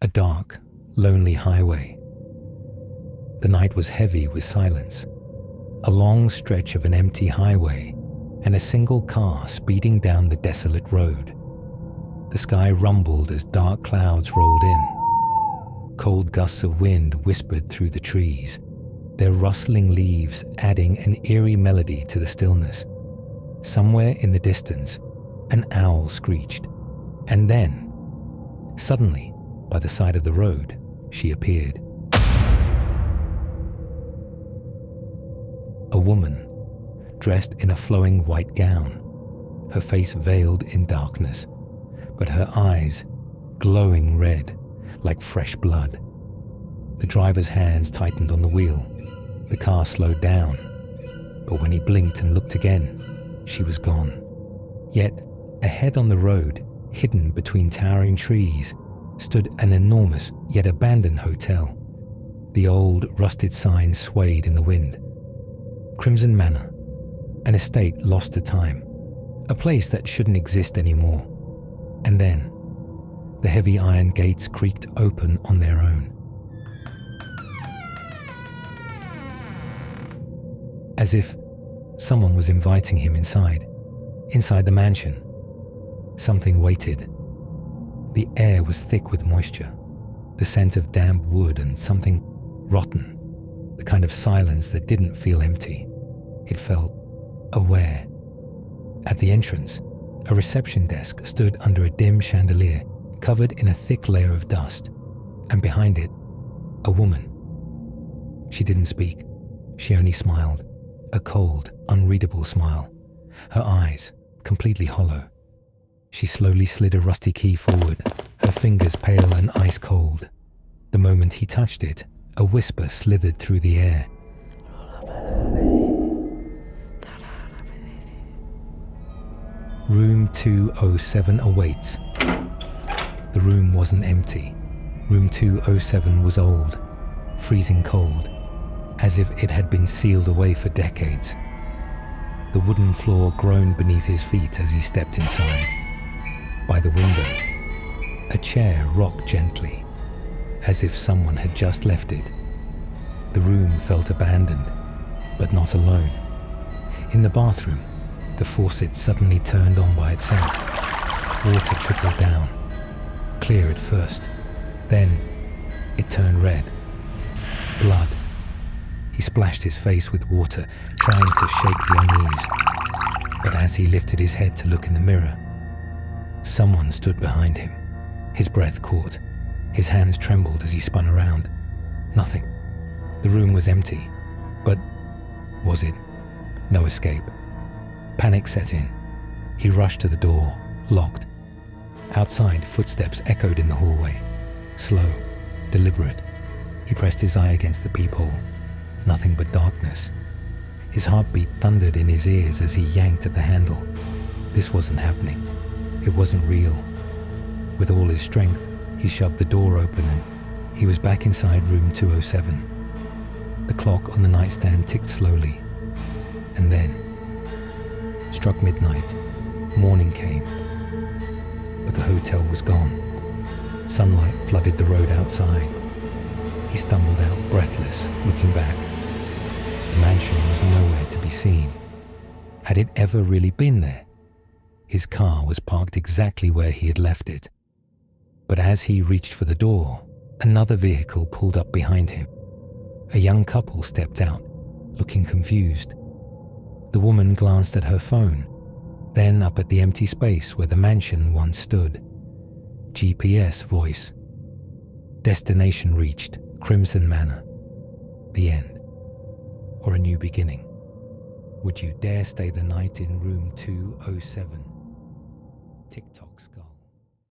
A dark, lonely highway. The night was heavy with silence. A long stretch of an empty highway and a single car speeding down the desolate road. The sky rumbled as dark clouds rolled in. Cold gusts of wind whispered through the trees, their rustling leaves adding an eerie melody to the stillness. Somewhere in the distance, an owl screeched, and then, suddenly, by the side of the road, she appeared. A woman, dressed in a flowing white gown, her face veiled in darkness, but her eyes glowing red like fresh blood. The driver's hands tightened on the wheel. The car slowed down, but when he blinked and looked again, she was gone. Yet, ahead on the road, hidden between towering trees, stood an enormous yet abandoned hotel. The old, rusted sign swayed in the wind. Crimson Manor, an estate lost to time, a place that shouldn't exist anymore. And then, the heavy iron gates creaked open on their own. As if someone was inviting him inside the mansion. Something waited. The air was thick with moisture, the scent of damp wood and something rotten, the kind of silence that didn't feel empty. It felt aware. At the entrance, a reception desk stood under a dim chandelier covered in a thick layer of dust, and behind it, a woman. She didn't speak. She only smiled, a cold, unreadable smile, her eyes completely hollow. She slowly slid a rusty key forward, her fingers pale and ice cold. The moment he touched it, a whisper slithered through the air. Room 207 awaits. The room wasn't empty. Room 207 was old, freezing cold, as if it had been sealed away for decades. The wooden floor groaned beneath his feet as he stepped inside. By the window, a chair rocked gently, as if someone had just left it. The room felt abandoned, but not alone. In the bathroom, the faucet suddenly turned on by itself. Water trickled down, clear at first. Then, it turned red. Blood. He splashed his face with water, trying to shake the unease. But as he lifted his head to look in the mirror, someone stood behind him. His breath caught. His hands trembled as he spun around. Nothing. The room was empty. But was it? No escape. Panic set in. He rushed to the door, locked. Outside, footsteps echoed in the hallway. Slow, deliberate. He pressed his eye against the peephole. Nothing but darkness. His heartbeat thundered in his ears as he yanked at the handle. This wasn't happening. It wasn't real. With all his strength, he shoved the door open and he was back inside room 207. The clock on the nightstand ticked slowly. And then, struck midnight. Morning came. But the hotel was gone. Sunlight flooded the road outside. He stumbled out, breathless, looking back. The mansion was nowhere to be seen. Had it ever really been there? His car was parked exactly where he had left it. But as he reached for the door, another vehicle pulled up behind him. A young couple stepped out, looking confused. The woman glanced at her phone, then up at the empty space where the mansion once stood. GPS voice. Destination reached, Crimson Manor. The end. Or a new beginning. Would you dare stay the night in room 207? TikTok skull.